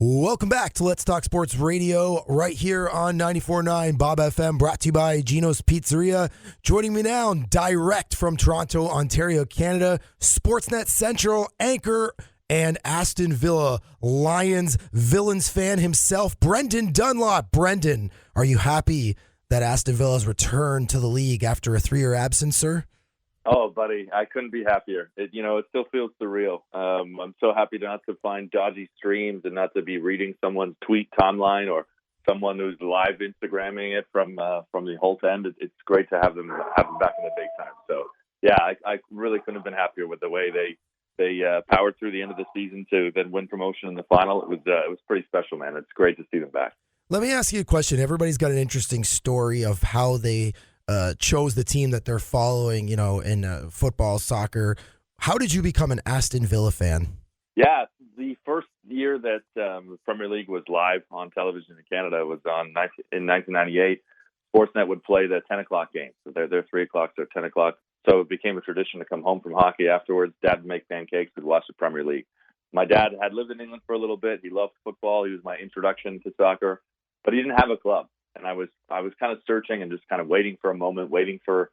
Welcome back to Let's Talk Sports Radio right here on 94.9 Bob FM, brought to you by Gino's Pizzeria. Joining me now, direct from Toronto, Ontario, Canada, Sportsnet Central anchor and Aston Villa Lions villains fan himself, Brendan Dunlop. Brendan, are you happy that Aston Villa has returned to the league after a 3-year absence, sir? Oh, buddy, I couldn't be happier. It still feels surreal. I'm so happy not to find dodgy streams and not to be reading someone's tweet timeline or someone who's live Instagramming it from the Holt end. It's great to have them back in the big time. So, yeah, I really couldn't have been happier with the way they powered through the end of the season to then win promotion in the final. It was pretty special, man. It's great to see them back. Let me ask you a question. Everybody's got an interesting story of how they chose the team that they're following, in football, soccer. How did you become an Aston Villa fan? Yeah, the first year that the Premier League was live on television in Canada was in 1998. Sportsnet would play the 10 o'clock games. So they're 3 o'clock, they're 10 o'clock. So it became a tradition to come home from hockey afterwards. Dad would make pancakes. We'd watch the Premier League. My dad had lived in England for a little bit. He loved football. He was my introduction to soccer. But he didn't have a club. And I was kind of searching and just kind of waiting for a moment, waiting for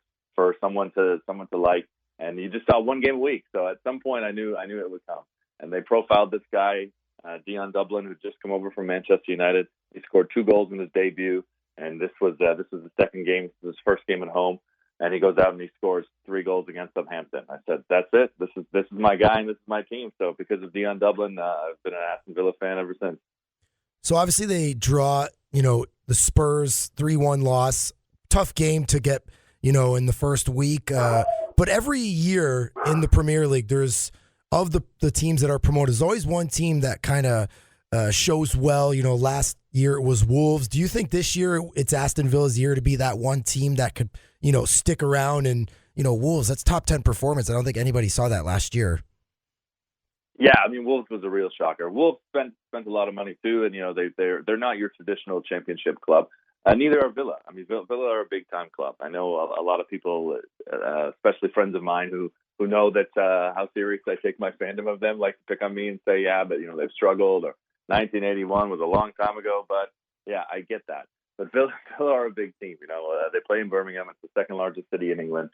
someone to like. And you just saw one game a week. So at some point I knew it would come. And they profiled this guy, Dion Dublin, who'd just come over from Manchester United. He scored 2 goals in his debut. And this was the second game, his first game at home. And he goes out and he scores 3 goals against Southampton. I said, that's it. This is my guy and this is my team. So because of Dion Dublin, I've been an Aston Villa fan ever since. So obviously they draw, the Spurs 3-1 loss. Tough game to get, in the first week. But every year in the Premier League, there's, of the teams that are promoted, there's always one team that kind of shows well. Last year it was Wolves. Do you think this year it's Aston Villa's year to be that one team that could, stick around? And, Wolves, that's top 10 performance. I don't think anybody saw that last year. Yeah, I mean, Wolves was a real shocker. Wolves spent a lot of money too, and they're not your traditional championship club. Neither are Villa. I mean, Villa are a big time club. I know a lot of people, especially friends of mine, who know that how serious I take my fandom of them, like to pick on me and say, yeah, but they've struggled, or 1981 was a long time ago. But yeah, I get that. But Villa are a big team. They play in Birmingham. It's the second largest city in England.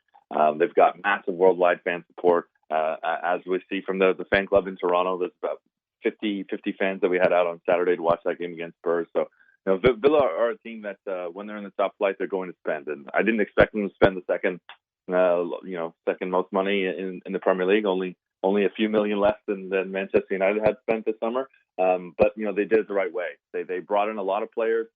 They've got massive worldwide fan support. As we see from the fan club in Toronto, there's about 50 fans that we had out on Saturday to watch that game against Spurs. So, Villa are a team that when they're in the top flight, they're going to spend. And I didn't expect them to spend the second most money in the Premier League. Only a few million less than Manchester United had spent this summer. But they did it the right way. They brought in a lot of players,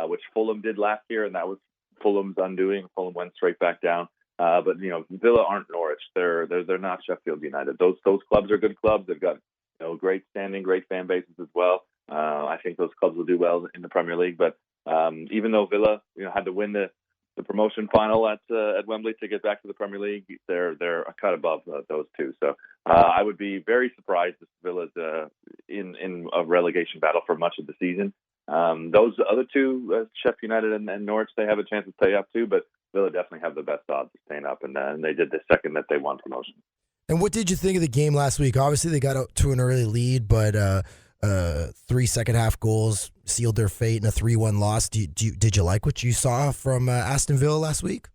which Fulham did last year, and that was Fulham's undoing. Fulham went straight back down. But Villa aren't Norwich. They're not Sheffield United. Those clubs are good clubs. They've got great standing, great fan bases as well. I think those clubs will do well in the Premier League. But even though Villa had to win the promotion final at Wembley to get back to the Premier League, they're a cut above those two. So I would be very surprised if Villa's in a relegation battle for much of the season. Those other two, Sheffield United and Norwich, they have a chance to stay up too, but Villa definitely have the best odds of staying up, and they did the second that they won promotion. And what did you think of the game last week? Obviously, they got out to an early lead, but 3 second-half goals sealed their fate in a 3-1 loss. Did you like what you saw from Aston Villa last week?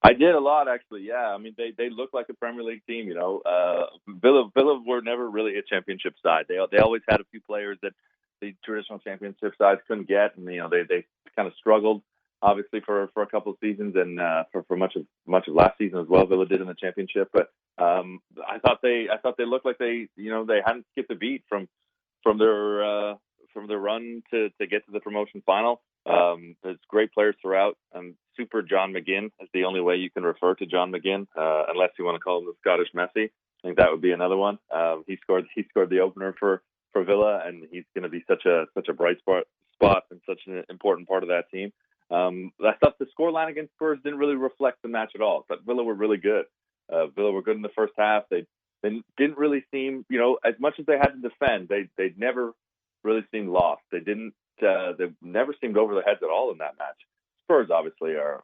I did a lot, actually. Yeah, I mean, they look like a Premier League team. Villa were never really a championship side. They always had a few players that the traditional championship sides couldn't get, and they kind of struggled, obviously, for a couple of seasons, and for much of last season as well. Villa did in the championship, but I thought they looked like they hadn't skipped a beat from their run to get to the promotion final. There's great players throughout. Super John McGinn is the only way you can refer to John McGinn, unless you want to call him the Scottish Messi. I think that would be another one. He scored the opener for Villa, and he's going to be such a bright spot and such an important part of that team. I thought the scoreline against Spurs didn't really reflect the match at all, but Villa were really good. Villa were good in the first half. They didn't really seem, as much as they had to defend, they never really seemed lost. They never seemed over their heads at all in that match. Spurs obviously are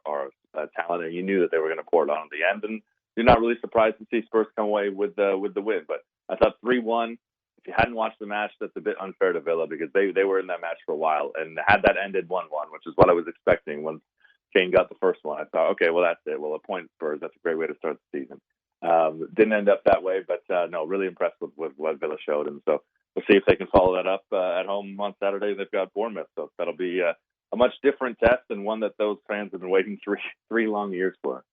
talented. You knew that they were going to pour it on at the end, and you're not really surprised to see Spurs come away with the win. But I thought 3-1, if you hadn't watched the match, that's a bit unfair to Villa because they were in that match for a while, and had that ended 1-1, which is what I was expecting when Kane got the first one. I thought, okay, well, that's it. Well, a point Spurs, that's a great way to start the season. Didn't end up that way, but no, really impressed with what Villa showed, and so we'll see if they can follow that up at home on Saturday. They've got Bournemouth, so that'll be a much different test and one that those fans have been waiting three long years for.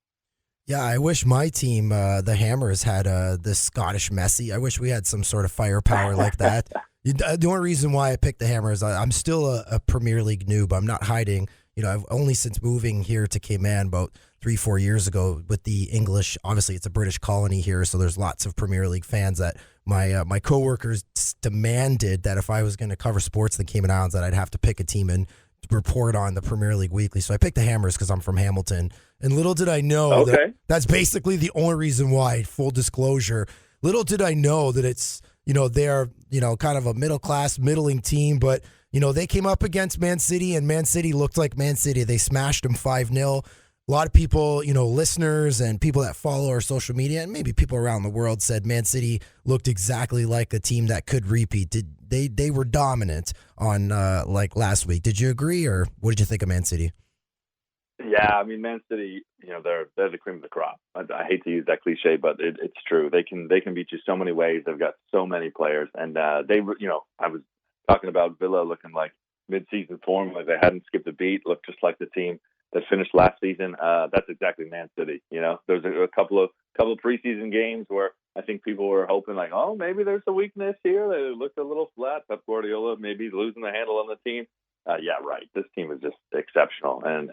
Yeah, I wish my team, the Hammers, had this Scottish Messi. I wish we had some sort of firepower like that. The only reason why I picked the Hammers, I'm still a Premier League noob. I'm not hiding. I've only since moving here to Cayman about 3-4 years ago with the English. Obviously, it's a British colony here, so there's lots of Premier League fans that my coworkers demanded that if I was going to cover sports in the Cayman Islands, that I'd have to pick a team and report on the Premier League weekly. So I picked the Hammers because I'm from Hamilton. And little did I know that's basically the only reason why, full disclosure. Little did I know that it's, they're, kind of a middle-class, middling team, but, they came up against Man City, and Man City looked like Man City. They smashed them 5-0. A lot of people, listeners and people that follow our social media, and maybe people around the world, said Man City looked exactly like a team that could repeat. They were dominant on like last week. Did you agree, or what did you think of Man City? Yeah, I mean, Man City, they're the cream of the crop. I hate to use that cliche, but it's true. They can beat you so many ways. They've got so many players, and I was talking about Villa looking like mid-season form, like they hadn't skipped a beat, looked just like the team that finished last season. That's exactly Man City. There's a couple of preseason games where I think people were hoping like, oh, maybe there's a weakness here. They looked a little flat. Pep Guardiola maybe losing the handle on the team. Yeah, right. This team is just exceptional, and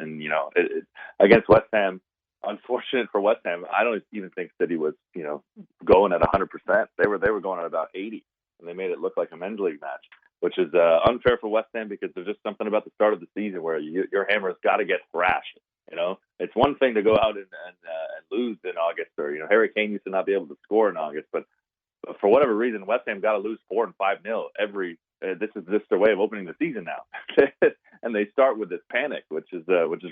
against West Ham. Unfortunate for West Ham, I don't even think City was going at 100%. They were going at about 80, and they made it look like a men's league match, which is unfair for West Ham because there's just something about the start of the season where your Hammer's got to get thrashed. It's one thing to go out and lose in August, or Harry Kane used to not be able to score in August, but for whatever reason, West Ham got to lose 4 and 5-0 every. This is just their way of opening the season now, and they start with this panic, which is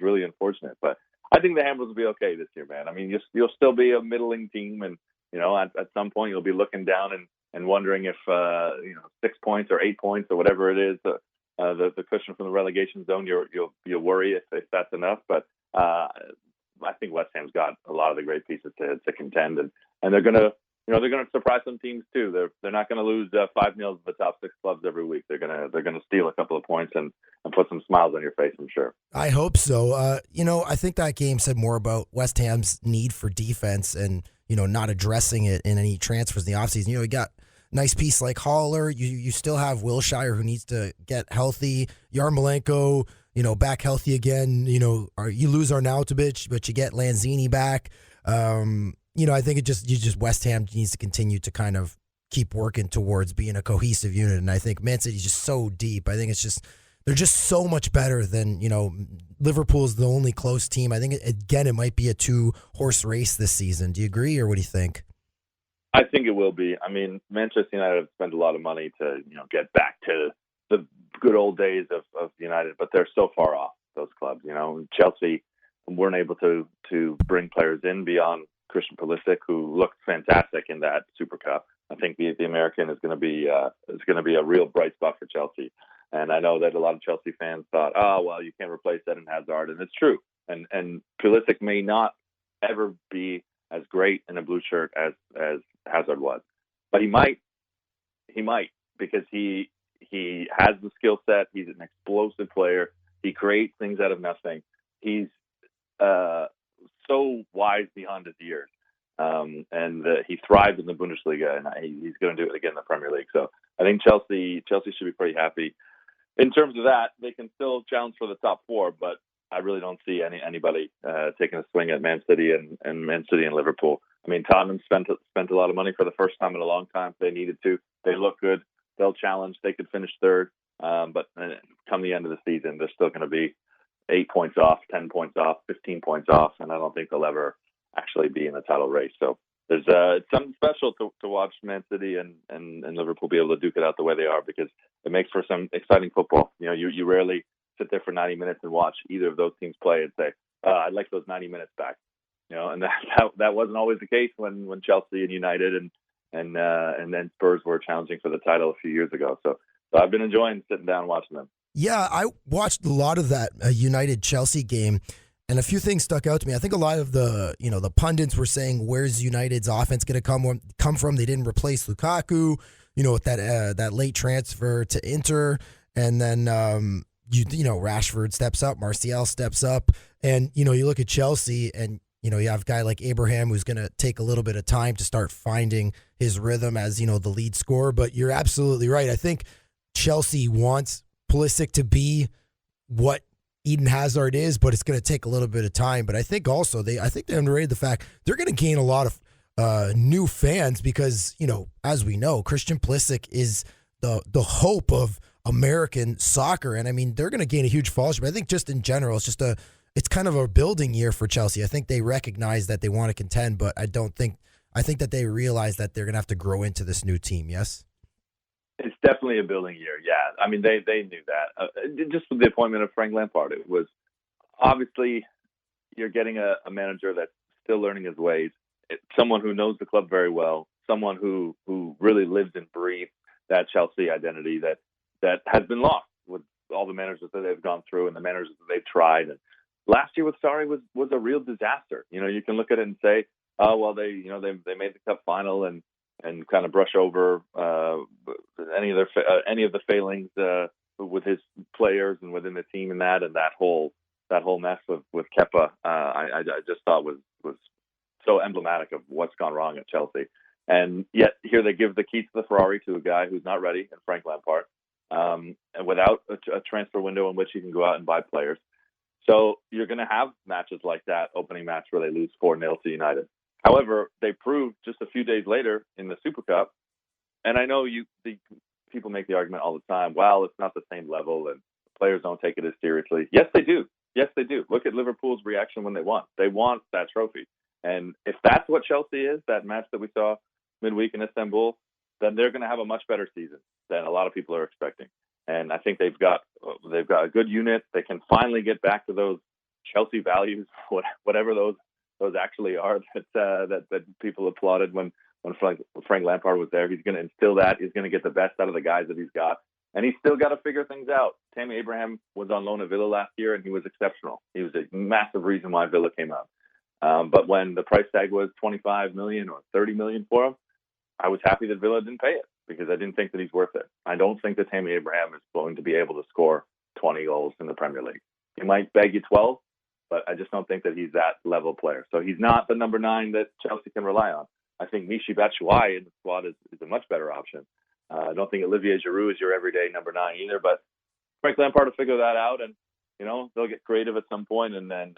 really unfortunate. But I think the Hammers will be okay this year, man. I mean, you'll still be a middling team, and at some point you'll be looking down and wondering if 6 points or 8 points or whatever it is, the cushion from the relegation zone, you'll worry if that's enough. But I think West Ham's got a lot of the great pieces to contend, and they're gonna. They're going to surprise some teams too. They're not going to lose 5-0 to the top 6 clubs every week. They're going to steal a couple of points and put some smiles on your face, I'm sure. I hope so. I think that game said more about West Ham's need for defense and not addressing it in any transfers in the offseason. You got a nice piece like Haller. You still have Wilshere who needs to get healthy. Yarmolenko, back healthy again. You lose Arnautovic, but you get Lanzini back. I think West Ham needs to continue to kind of keep working towards being a cohesive unit. And I think Man City's just so deep. I think they're just so much better than, Liverpool's the only close team. I think, again, it might be a 2-horse race this season. Do you agree, or what do you think? I think it will be. I mean, Manchester United have spent a lot of money to, get back to the good old days of United, but they're so far off, those clubs. Chelsea weren't able to bring players in beyond Christian Pulisic, who looked fantastic in that Super Cup. I think the American is going to be a real bright spot for Chelsea. And I know that a lot of Chelsea fans thought, oh well, you can't replace Eden Hazard, and it's true. And Pulisic may not ever be as great in a blue shirt as Hazard was, but he might because he has the skill set. He's an explosive player. He creates things out of nothing. He's so wise beyond his years, and he thrived in the Bundesliga, and he's going to do it again in the Premier League. So I think Chelsea should be pretty happy. In terms of that, they can still challenge for the top 4, but I really don't see anybody taking a swing at Man City and Man City and Liverpool. I mean, Tottenham spent a lot of money for the first time in a long time. They needed to. They look good. They'll challenge. They could finish 3rd, but come the end of the season, they're still going to be 8 points off, 10 points off, 15 points off, and I don't think they'll ever actually be in the title race. So there's something special to watch Man City and Liverpool be able to duke it out the way they are, because it makes for some exciting football. You rarely sit there for 90 minutes and watch either of those teams play and say, I'd like those 90 minutes back. And that wasn't always the case when Chelsea and United and and then Spurs were challenging for the title a few years ago. So I've been enjoying sitting down and watching them. Yeah, I watched a lot of that United Chelsea game, and a few things stuck out to me. I think a lot of the pundits were saying, "Where's United's offense going to come from?" They didn't replace Lukaku, with that late transfer to Inter, and then Rashford steps up, Martial steps up, and you look at Chelsea, and you have a guy like Abraham who's going to take a little bit of time to start finding his rhythm as the lead scorer. But you're absolutely right. I think Chelsea wants Pulisic to be what Eden Hazard is, but it's going to take a little bit of time. But I think also they underrated the fact they're going to gain a lot of new fans because, as we know, Christian Pulisic is the hope of American soccer. And I mean, they're going to gain a huge followership. I think just in general, it's kind of a building year for Chelsea. I think they recognize that they want to contend, but I think that they realize that they're going to have to grow into this new team. Yes. It's definitely a building year. Yeah. I mean, they knew that. Just with the appointment of Frank Lampard, it was obviously you're getting a manager that's still learning his ways. It's someone who knows the club very well, someone who really lives and breathes that Chelsea identity that has been lost with all the managers that they've gone through and the managers that they've tried. And last year with Sarri was a real disaster. You can look at it and say, oh, well, they made the cup final and kind of brush over any of the failings with his players and within the team and that whole mess with Kepa. I just thought was so emblematic of what's gone wrong at Chelsea. And yet here they give the key to the Ferrari to a guy who's not ready, and Frank Lampard, and without a transfer window in which you can go out and buy players. So you're going to have matches like that opening match where they lose 4-0 to United. However, they proved just a few days later in the Super Cup, and I know people make the argument all the time, well, it's not the same level and players don't take it as seriously. Yes, they do. Yes, they do. Look at Liverpool's reaction when they won. They want that trophy. And if that's what Chelsea is, that match that we saw midweek in Istanbul, then they're going to have a much better season than a lot of people are expecting. And I think they've got a good unit. They can finally get back to those Chelsea values, whatever those actually are that people applauded when Frank Lampard was there. He's going to instill that. He's going to get the best out of the guys that he's got. And he's still got to figure things out. Tammy Abraham was on loan at Villa last year, and he was exceptional. He was a massive reason why Villa came up. But when the price tag was $25 million or $30 million for him, I was happy that Villa didn't pay it because I didn't think that he's worth it. I don't think that Tammy Abraham is going to be able to score 20 goals in the Premier League. He might bag you 12, but I just don't think that he's that level player. So he's not the number 9 that Chelsea can rely on. I think Michy Batshuayi in the squad is a much better option. I don't think Olivier Giroud is your everyday number 9 either, but Frank Lampard will figure that out, and they'll get creative at some point and then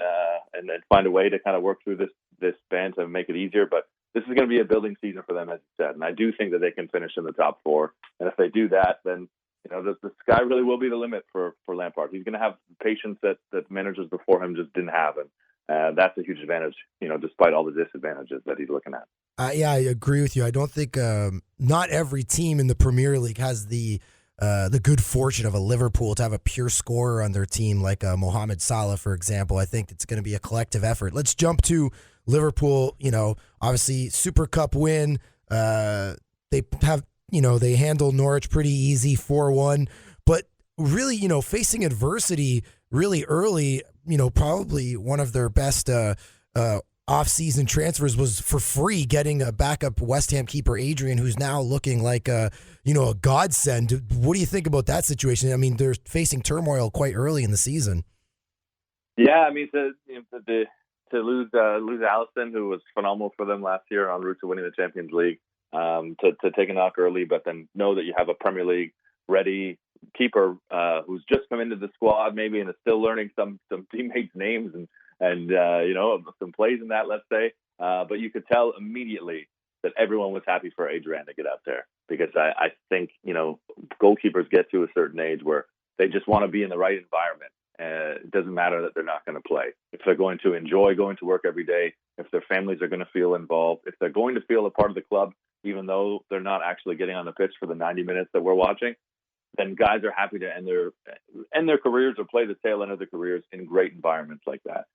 find a way to kind of work through this band to make it easier. But this is going to be a building season for them, as you said, and I do think that they can finish in the top 4. And if they do that, then the sky really will be the limit for Lampard. He's going to have patience that managers before him just didn't have, and that's a huge advantage, despite all the disadvantages that he's looking at. Yeah, I agree with you. I don't think not every team in the Premier League has the good fortune of a Liverpool to have a pure scorer on their team like Mohamed Salah, for example. I think it's going to be a collective effort. Let's jump to Liverpool. Obviously Super Cup win. They have they handle Norwich pretty easy 4-1, but really facing adversity really early. Probably one of their best off-season transfers was for free, getting a backup West Ham keeper, Adrian, who's now looking like a godsend. What do you think about that situation? I mean, they're facing turmoil quite early in the season. Yeah, I mean, to lose Alisson, who was phenomenal for them last year en route to winning the Champions League, to take a knock early, but then know that you have a Premier League ready keeper who's just come into the squad maybe and is still learning some teammates' names and some plays in that, let's say. But you could tell immediately that everyone was happy for Adrian to get out there because I think, goalkeepers get to a certain age where they just want to be in the right environment. It doesn't matter that they're not going to play. If they're going to enjoy going to work every day, if their families are going to feel involved, if they're going to feel a part of the club, even though they're not actually getting on the pitch for the 90 minutes that we're watching, then guys are happy to end their careers or play the tail end of their careers in great environments like that.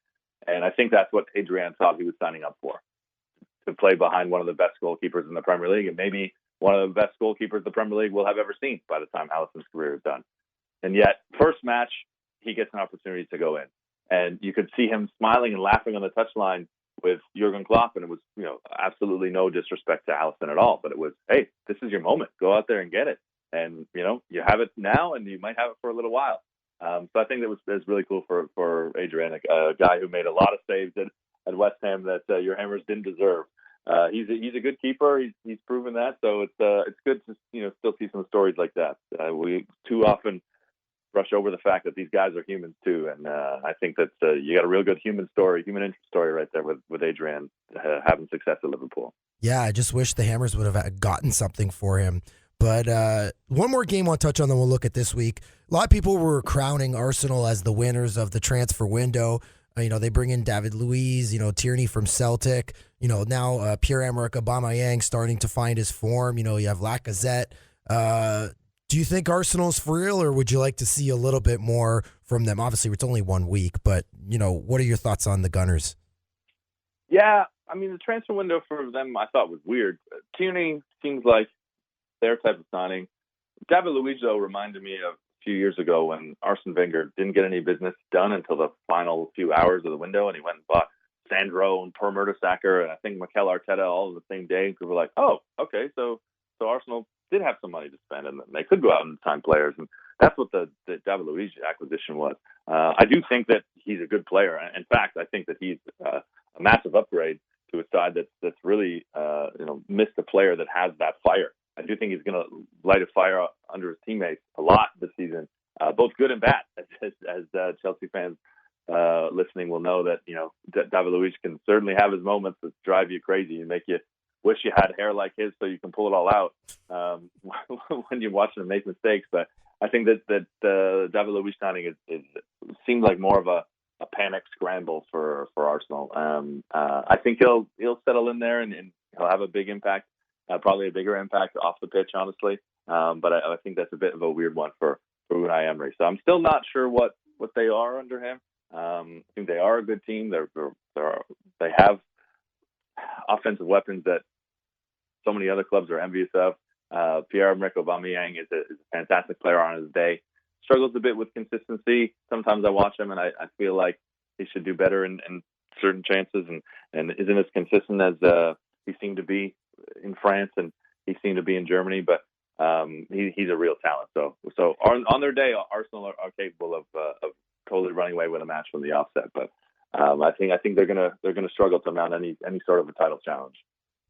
And I think that's what Adrian thought he was signing up for. to play behind one of the best goalkeepers in the Premier League, and maybe one of the best goalkeepers the Premier League will have ever seen by the time Alisson's career is done. And yet, first match, he gets an opportunity to go in. And you could see him smiling and laughing on the touchline with Jurgen Klopp, and it was, absolutely no disrespect to Alisson at all, but it was, hey, this is your moment. Go out there and get it. And, you have it now, and you might have it for a little while. So I think that was really cool for Adrian, a guy who made a lot of saves at West Ham that your Hammers didn't deserve. He's a good keeper. He's proven that. So it's good to still see some stories like that. We too often brush over the fact that these guys are humans too, and I think that you got a real good human interest story right there with Adrian having success at Liverpool. Yeah, I just wish the Hammers would have gotten something for him. But one more game I'll touch on, then we'll look at this week. A lot of people were crowning Arsenal as the winners of the transfer window. They bring in David Luiz, Tierney from Celtic. Now Pierre-Emerick Aubameyang starting to find his form. You have Lacazette. Do you think Arsenal's for real, or would you like to see a little bit more from them? Obviously, it's only 1 week, but, what are your thoughts on the Gunners? Yeah, the transfer window for them I thought was weird. Tierney seems like their type of signing. David Luiz, though, reminded me of a few years ago when Arsene Wenger didn't get any business done until the final few hours of the window, and he went and bought Sandro and Per Mertesacker and I think Mikel Arteta all on the same day. People were like, oh, okay, so Arsenal did have some money to spend, and they could go out and sign players, and that's what the David Luiz acquisition was. I do think that he's a good player. In fact, I think that he's a massive upgrade to a side that's really missed a player that has that fire. I do think he's going to light a fire under his teammates a lot this season, both good and bad. As Chelsea fans listening will know that David Luiz can certainly have his moments that drive you crazy and make you wish you had hair like his so you can pull it all out when you're watching him make mistakes. But I think that David Luiz signing seems like more of a panic scramble for Arsenal. I think he'll settle in there and he'll have a big impact, probably a bigger impact off the pitch, honestly. But I think that's a bit of a weird one for Unai Emery. So I'm still not sure what they are under him. I think they are a good team. They have offensive weapons that so many other clubs are envious of. Pierre-Emerick Aubameyang is a fantastic player on his day. Struggles a bit with consistency. Sometimes I watch him and I feel like he should do better in certain chances and isn't as consistent as he seemed to be in France and he seemed to be in Germany. But he's a real talent. So on their day, Arsenal are capable of totally running away with a match from the offset. But I think they're gonna struggle to mount any sort of a title challenge.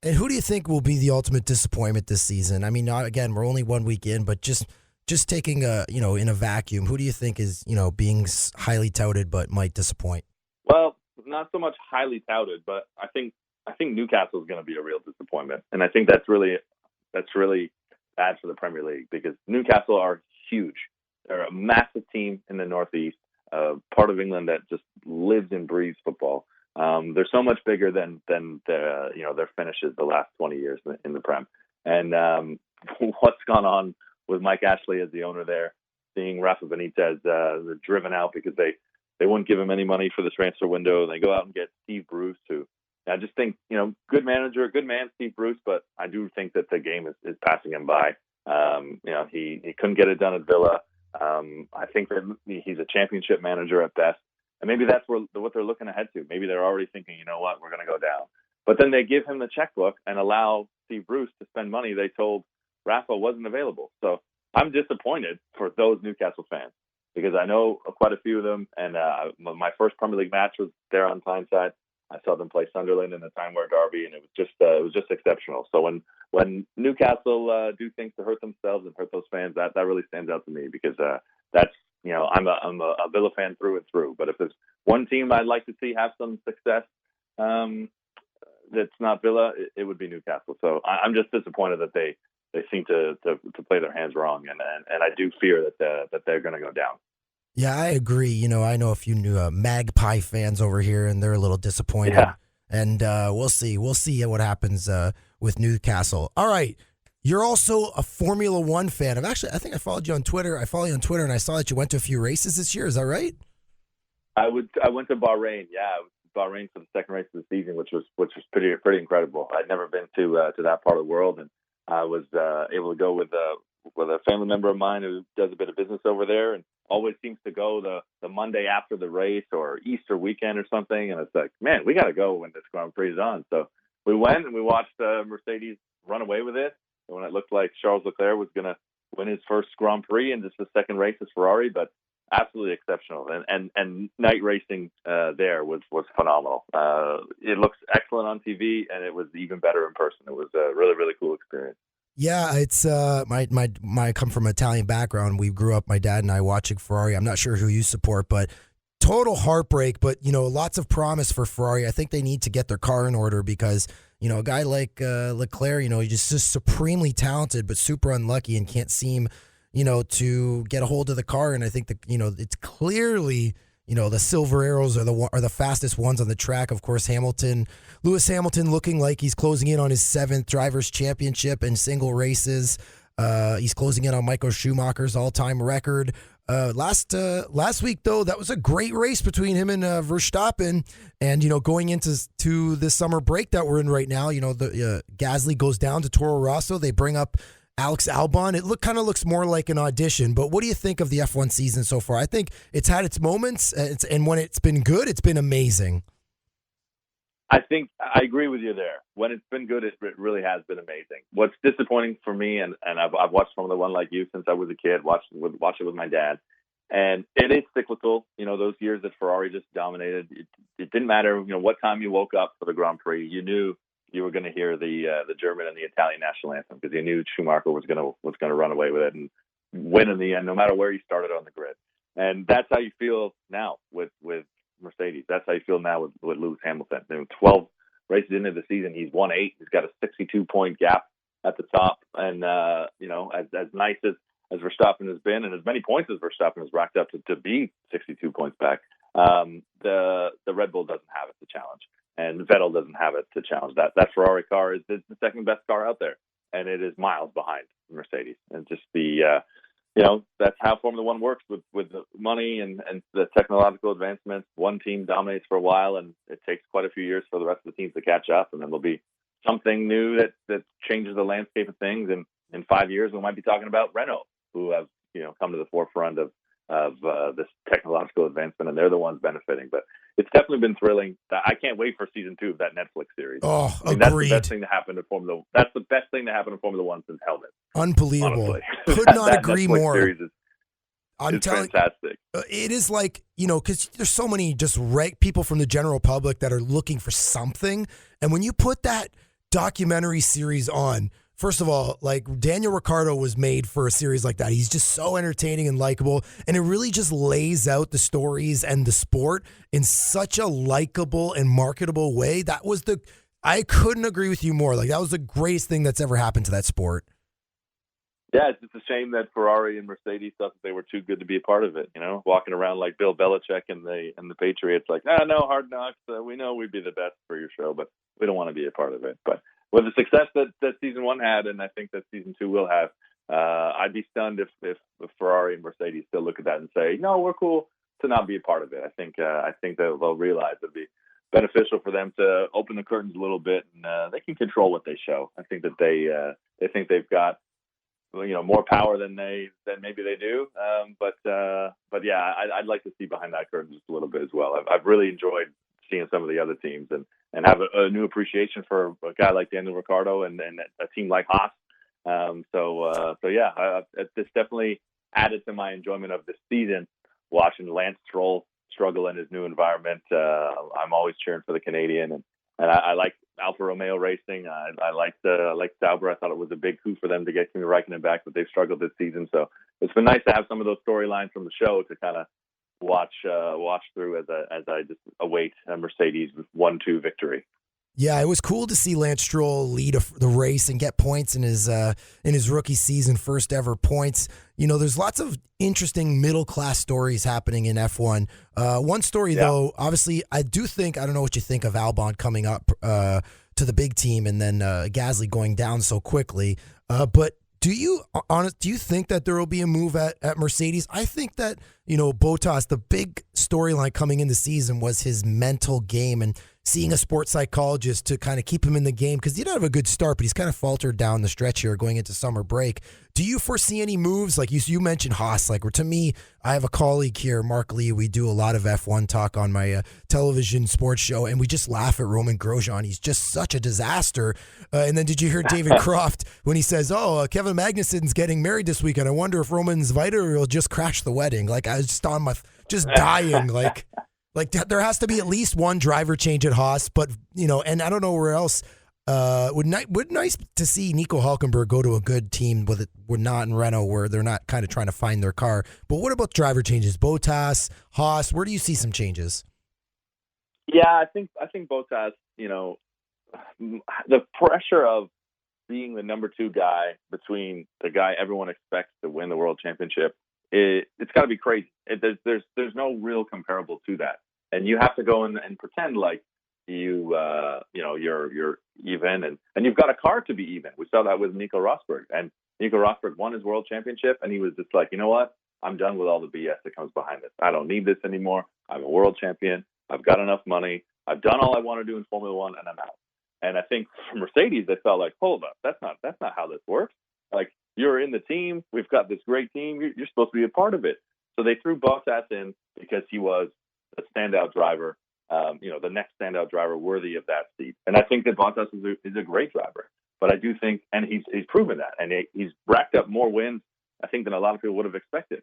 And who do you think will be the ultimate disappointment this season? Again, we're only 1 week in, but just taking in a vacuum, who do you think is being highly touted but might disappoint? Well, not so much highly touted, but I think Newcastle is going to be a real disappointment, and I think that's really bad for the Premier League because Newcastle are huge. They're a massive team in the Northeast, part of England that just lives and breathes football. They're so much bigger than their finishes the last 20 years in the Prem. And what's gone on with Mike Ashley as the owner there, seeing Rafa Benitez driven out because they wouldn't give him any money for the transfer window. They go out and get Steve Bruce, who I just think, good manager, good man, Steve Bruce, but I do think that the game is passing him by. He couldn't get it done at Villa. I think that he's a championship manager at best. And maybe that's what they're looking ahead to. Maybe they're already thinking, you know what, we're going to go down. But then they give him the checkbook and allow Steve Bruce to spend money they told Rafa wasn't available. So I'm disappointed for those Newcastle fans because I know quite a few of them. And my first Premier League match was there on Tyneside. I saw them play Sunderland in the Tyne-Wear Derby, and it was just exceptional. So when Newcastle do things to hurt themselves and hurt those fans, that really stands out to me because that's. I'm a Villa fan through and through. But if there's one team I'd like to see have some success that's not Villa, it would be Newcastle. So I'm just disappointed that they seem to play their hands wrong, and I do fear that they're going to go down. Yeah, I agree. I know a few new Magpie fans over here, and they're a little disappointed. Yeah. And we'll see what happens with Newcastle. All right. You're also a Formula One fan. I think I followed you on Twitter. I follow you on Twitter, and I saw that you went to a few races this year. Is that right? I went to Bahrain. Yeah, Bahrain for the second race of the season, which was pretty incredible. I'd never been to that part of the world, and I was able to go with a family member of mine who does a bit of business over there, and always seems to go the Monday after the race or Easter weekend or something. And it's like, man, we got to go when this Grand Prix is on. So we went and we watched Mercedes run away with it. And when it looked like Charles Leclerc was going to win his first Grand Prix and just the second race is Ferrari, but absolutely exceptional. And night racing there was phenomenal. It looks excellent on TV, and it was even better in person. It was a really, really cool experience. Yeah, it's I come from an Italian background. We grew up, my dad and I, watching Ferrari. I'm not sure who you support, but total heartbreak, but lots of promise for Ferrari. I think they need to get their car in order because a guy like Leclerc, he's just supremely talented but super unlucky and can't seem to get a hold of the car. And I think that it's clearly the silver arrows are the fastest ones on the track. Of course, Lewis Hamilton looking like he's closing in on his 7th drivers' championship in single races. He's closing in on Michael Schumacher's all-time record. Last week, though, that was a great race between him and Verstappen. And, going into this summer break that we're in right now, the Gasly goes down to Toro Rosso. They bring up Alex Albon. It kind of looks more like an audition, but what do you think of the F1 season so far? I think it's had its moments, and when it's been good, it's been amazing. I think I agree with you there. When it's been good, it really has been amazing. What's disappointing for me, and I've watched Formula One like you since I was a kid, watched it with my dad, and it is cyclical. Those years that Ferrari just dominated, it didn't matter. What time you woke up for the Grand Prix, you knew you were going to hear the German and the Italian national anthem because you knew Schumacher was going to run away with it and win in the end, no matter where he started on the grid. And that's how you feel now with Mercedes. That's how you feel now with Lewis Hamilton. 12 races into the season, he's won 8. He's got a 62-point gap at the top. And as nice as Verstappen has been, and as many points as Verstappen has racked up to be 62 points back, the Red Bull doesn't have it to challenge. And Vettel doesn't have it to challenge that. That Ferrari car is the second best car out there, and it is miles behind Mercedes. And just that's how Formula One works with the money and the technological advancements. One team dominates for a while, and it takes quite a few years for the rest of the teams to catch up, and then there'll be something new that changes the landscape of things. And in 5 years, we might be talking about Renault, who have come to the forefront of this technological advancement, and they're the ones benefiting. But it's definitely been thrilling. I can't wait for season 2 of that Netflix series. Oh, agreed. That's the best thing to happen to Formula. That's the best thing to happen to Formula One since Helmet. Unbelievable. Honestly. Could not agree Netflix more. Series I'm telling fantastic. It is like, because there's so many just people from the general public that are looking for something. And when you put that documentary series on, first of all, like Daniel Ricciardo was made for a series like that. He's just so entertaining and likable. And it really just lays out the stories and the sport in such a likable and marketable way. I couldn't agree with you more. Like, that was the greatest thing that's ever happened to that sport. Yeah, it's just a shame that Ferrari and Mercedes thought that they were too good to be a part of it. Walking around like Bill Belichick and the Patriots, like, no, Hard Knocks. We know we'd be the best for your show, but we don't want to be a part of it. But with the success that season 1 had, and I think that season 2 will have, I'd be stunned if Ferrari and Mercedes still look at that and say, no, we're cool to not be a part of it. I think that they'll realize it'd be beneficial for them to open the curtains a little bit, and they can control what they show. I think that they think they've got more power than maybe they do. But yeah, I'd like to see behind that curtain just a little bit as well. I've really enjoyed seeing some of the other teams and have a new appreciation for a guy like Daniel Ricciardo and a team like Haas. So yeah, it's definitely added to my enjoyment of this season, watching Lance Stroll struggle in his new environment. I'm always cheering for the Canadian, and I like Alfa Romeo racing. I like Sauber. I thought it was a big coup for them to get Kimi Räikkönen back, but they've struggled this season. So it's been nice to have some of those storylines from the show to kind of watch through as I just await a Mercedes 1-2 victory. Yeah, it was cool to see Lance Stroll lead the race and get points in his rookie season, first ever points. There's lots of interesting middle class stories happening in F1. One story though, obviously, I don't know what you think of Albon coming up to the big team and then Gasly going down so quickly. But do you think that there will be a move at Mercedes? I think that Bottas, the big storyline coming in the season was his mental game and seeing a sports psychologist to kind of keep him in the game because he did have a good start, but he's kind of faltered down the stretch here going into summer break. Do you foresee any moves? Like you mentioned Haas. Like, to me, I have a colleague here, Mark Lee. We do a lot of F1 talk on my television sports show, and we just laugh at Roman Grosjean. He's just such a disaster. And then did you hear David Croft when he says, Kevin Magnussen's getting married this weekend. I wonder if Roman's invited or he'll just crash the wedding. Like, I was just dying. Like there has to be at least one driver change at Haas, but and I don't know where else. Would nice to see Nico Hülkenberg go to a good team with not in Renault where they're not kind of trying to find their car. But what about driver changes? Bottas, Haas, where do you see some changes? Yeah, I think Bottas. The pressure of being the number 2 guy between the guy everyone expects to win the world championship, it's got to be crazy. There's no real comparable to that. And you have to go and pretend like you're even, and you've got a car to be even. We saw that with Nico Rosberg, and Nico Rosberg won his world championship, and he was just like, you know what? I'm done with all the BS that comes behind this. I don't need this anymore. I'm a world champion. I've got enough money. I've done all I want to do in Formula One, and I'm out. And I think for Mercedes, they felt like, hold up, that's not how this works. Like, you're in the team. We've got this great team. You're supposed to be a part of it. So they threw Bottas in because he was a standout driver, the next standout driver worthy of that seat. And I think that Bottas is a great driver. But I do think, and he's proven that, and he's racked up more wins, I think, than a lot of people would have expected.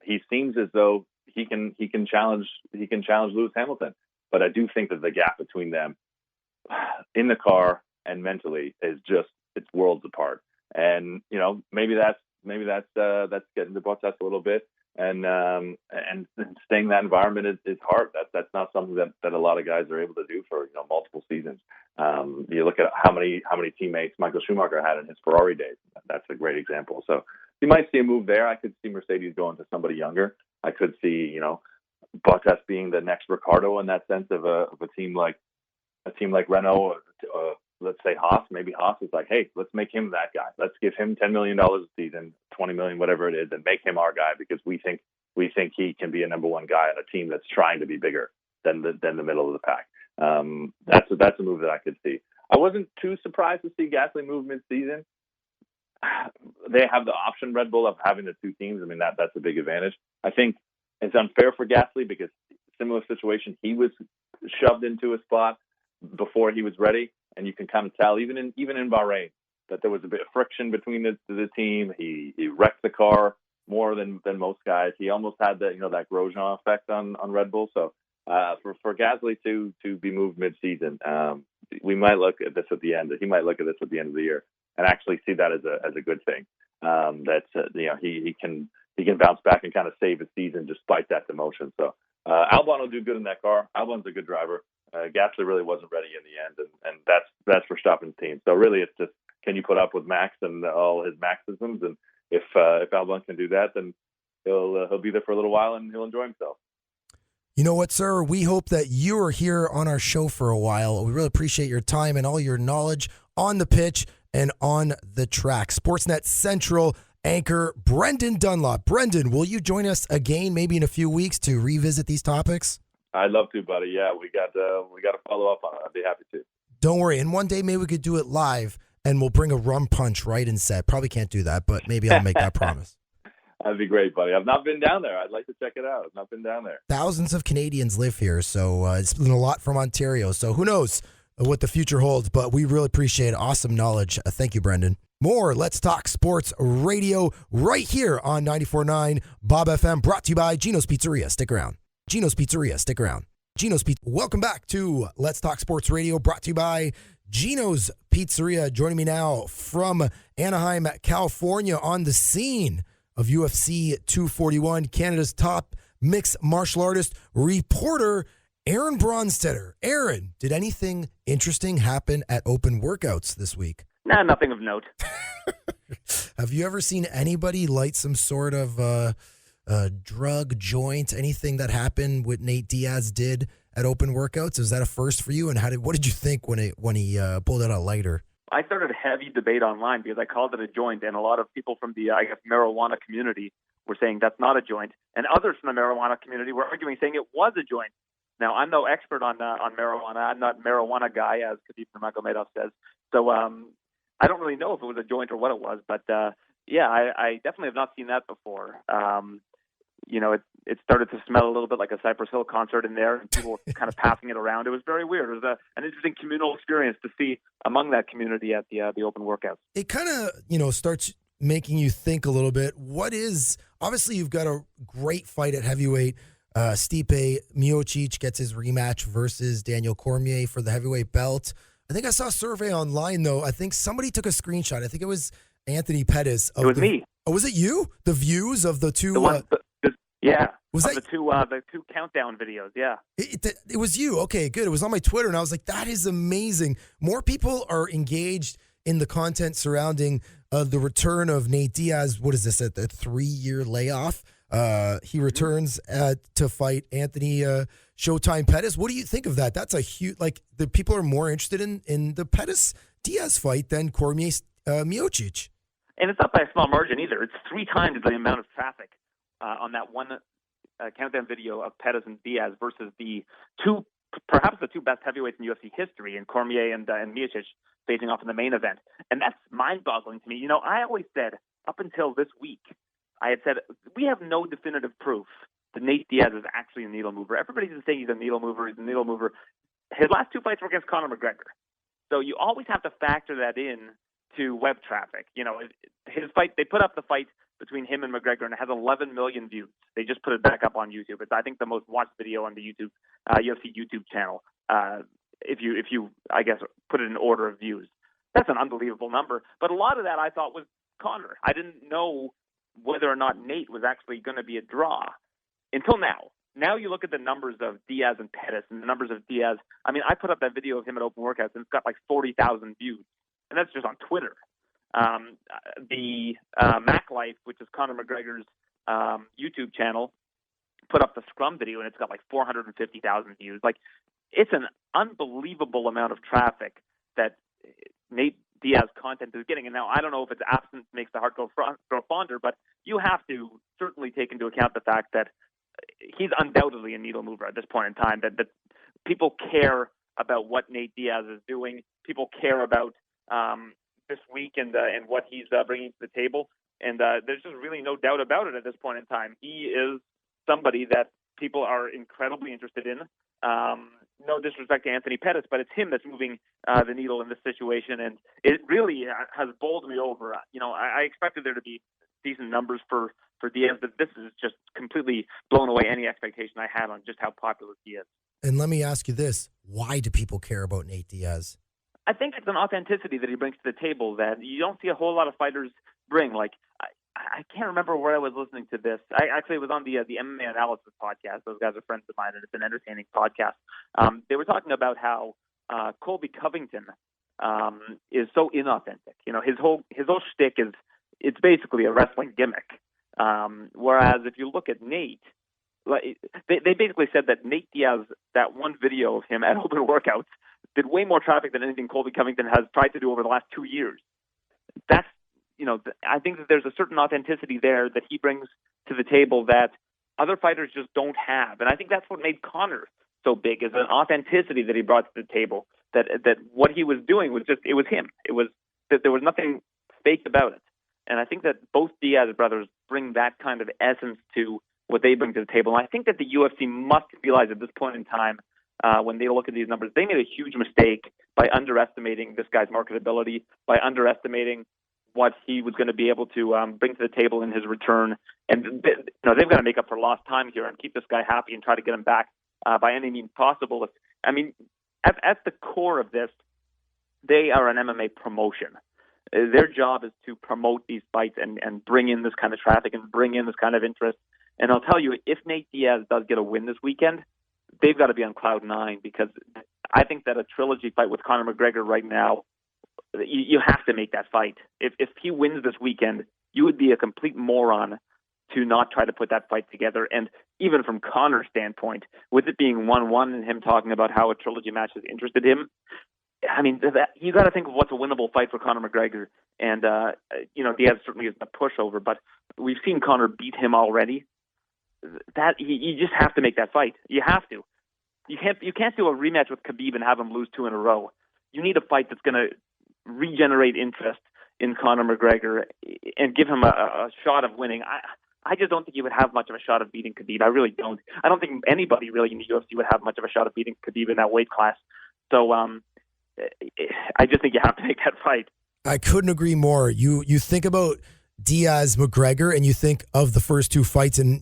He seems as though he can challenge Lewis Hamilton. But I do think that the gap between them in the car and mentally is it's worlds apart. And maybe that's getting to Bottas a little bit. And staying in that environment is hard. That's not something that a lot of guys are able to do for multiple seasons. You look at how many teammates Michael Schumacher had in his Ferrari days. That's a great example. So you might see a move there. I could see Mercedes going to somebody younger. I could see Bottas being the next Ricciardo in that sense of a team like Renault. Let's say Haas. Maybe Haas is like, hey, let's make him that guy. Let's give him $10 million a season, $20 million, whatever it is, and make him our guy because we think he can be a number 1 guy on a team that's trying to be bigger than the middle of the pack. That's a move that I could see. I wasn't too surprised to see Gasly move mid-season. They have the option, Red Bull, of having the 2 teams. I mean, that's a big advantage. I think it's unfair for Gasly because similar situation, he was shoved into a spot before he was ready. And you can kind of tell, even in Bahrain, that there was a bit of friction between the team. He wrecked the car more than most guys. He almost had that Grosjean effect on Red Bull. So for Gasly to be moved mid-season, we might look at this at the end. He might look at this at the end of the year and actually see that as a good thing. He can bounce back and kind of save his season despite that demotion. So Albon will do good in that car. Albon's a good driver. Gasly really wasn't ready in the end, and that's Verstappen's team. So really, it's just, can you put up with Max and all his Maxisms? And if Albon can do that, then he'll be there for a little while and he'll enjoy himself. You know what, sir? We hope that you are here on our show for a while. We really appreciate your time and all your knowledge on the pitch and on the track. Sportsnet Central anchor Brendan Dunlop. Brendan, will you join us again, maybe in a few weeks, to revisit these topics? I'd love to, buddy. Yeah, we got to follow up on it. I'd be happy to. Don't worry. And one day maybe we could do it live, and we'll bring a rum punch right in set. Probably can't do that, but maybe I'll make that promise. That'd be great, buddy. I've not been down there. I'd like to check it out. I've not been down there. Thousands of Canadians live here, so it's been a lot from Ontario. So who knows what the future holds, but we really appreciate awesome knowledge. Thank you, Brendan. More Let's Talk Sports Radio right here on 94.9 Bob FM, brought to you by Gino's Pizzeria. Stick around. Gino's Pizzeria. Stick around. Gino's Pizzeria. Welcome back to Let's Talk Sports Radio, brought to you by Gino's Pizzeria. Joining me now from Anaheim, California, on the scene of UFC 241, Canada's top mixed martial artist, reporter, Aaron Bronsteter. Aaron, did anything interesting happen at open workouts this week? Nah, nothing of note. Have you ever seen anybody light some sort of drug, joint, anything that happened what Nate Diaz did at open workouts? Is that a first for you? And what did you think when he pulled out a lighter? I started a heavy debate online because I called it a joint, and a lot of people from the, marijuana community were saying that's not a joint, and others from the marijuana community were arguing, saying it was a joint. Now, I'm no expert on marijuana. I'm not a marijuana guy, as Khabib Nurmagomedov says. So I don't really know if it was a joint or what it was. But, I definitely have not seen that before. It started to smell a little bit like a Cypress Hill concert in there, and people were kind of passing it around. It was very weird. It was an interesting communal experience to see among that community at the open workouts. It kind of, starts making you think a little bit. Obviously you've got a great fight at heavyweight. Stipe Miocic gets his rematch versus Daniel Cormier for the heavyweight belt. I think I saw a survey online, though. I think somebody took a screenshot. I think it was Anthony Pettis. It was me. Oh, was it you? The views of the two? Yeah. Was that the two countdown videos? Yeah. It was you. Okay, good. It was on my Twitter, and I was like, that is amazing. More people are engaged in the content surrounding the return of Nate Diaz. What is this, at the 3-year layoff? He returns to fight Anthony Showtime Pettis. What do you think of that? That's a huge, the people are more interested in the Pettis-Diaz fight than Cormier Miocic. And it's not by a small margin either. It's 3 times the amount of traffic on that one countdown video of Pettis and Diaz versus perhaps the two best heavyweights in UFC history, in Cormier and Miocic facing off in the main event. And that's mind-boggling to me. I always said, up until this week, I had said, we have no definitive proof that Nate Diaz is actually a needle mover. Everybody's been saying he's a needle mover. His last 2 fights were against Conor McGregor. So you always have to factor that in to web traffic. His fight, they put up the fight between him and McGregor, and it has 11 million views. They just put it back up on YouTube. It's, I think, the most watched video on the UFC YouTube channel. If you, I guess, put it in order of views. That's an unbelievable number. But a lot of that I thought was Conor. I didn't know whether or not Nate was actually going to be a draw until now. Now you look at the numbers of Diaz and Pettis, and the numbers of Diaz. I mean, I put up that video of him at open workouts, and it's got 40,000 views. And that's just on Twitter. The Mac Life, which is Conor McGregor's YouTube channel, put up the Scrum video, and it's got 450,000 views. It's an unbelievable amount of traffic that Nate Diaz content is getting. And now I don't know if it's absence makes the heart grow fonder, but you have to certainly take into account the fact that he's undoubtedly a needle mover at this point in time, that people care about what Nate Diaz is doing. People care about this week and what he's bringing to the table. And there's just really no doubt about it at this point in time. He is somebody that people are incredibly interested in. No disrespect to Anthony Pettis, but it's him that's moving the needle in this situation. And it really has bowled me over. I expected there to be decent numbers for Diaz, but this is just completely blown away any expectation I had on just how popular he is. And let me ask you this. Why do people care about Nate Diaz? I think it's an authenticity that he brings to the table that you don't see a whole lot of fighters bring. I can't remember where I was listening to this. It was on the MMA Analysis podcast. Those guys are friends of mine, and it's an entertaining podcast. They were talking about how Colby Covington is so inauthentic. His whole shtick it's basically a wrestling gimmick. Whereas if you look at Nate, they basically said that Nate Diaz, that one video of him at open workouts, did way more traffic than anything Colby Covington has tried to do over the last 2 years. That's, I think that there's a certain authenticity there that he brings to the table that other fighters just don't have. And I think that's what made Conor so big, is an authenticity that he brought to the table, that what he was doing was just, it was him. It was that there was nothing fake about it. And I think that both Diaz brothers bring that kind of essence to what they bring to the table. And I think that the UFC must realize at this point in time, when they look at these numbers, they made a huge mistake by underestimating this guy's marketability, by underestimating what he was going to be able to bring to the table in his return. And they've got to make up for lost time here and keep this guy happy and try to get him back by any means possible. At the core of this, they are an MMA promotion. Their job is to promote these fights and bring in this kind of traffic and bring in this kind of interest. And I'll tell you, if Nate Diaz does get a win this weekend, they've got to be on cloud 9, because I think that a trilogy fight with Conor McGregor right now, you have to make that fight. If he wins this weekend, you would be a complete moron to not try to put that fight together. And even from Conor's standpoint, with it being 1-1 and him talking about how a trilogy match has interested him, you got to think of what's a winnable fight for Conor McGregor. And Diaz certainly isn't a pushover, but we've seen Conor beat him already. That you just have to make that fight. You have to. You can't do a rematch with Khabib and have him lose 2 in a row. You need a fight that's going to regenerate interest in Conor McGregor and give him a shot of winning. I just don't think he would have much of a shot of beating Khabib. I really don't. I don't think anybody really in the UFC would have much of a shot of beating Khabib in that weight class. So I just think you have to make that fight. I couldn't agree more. You think about Diaz McGregor and you think of the first 2 fights and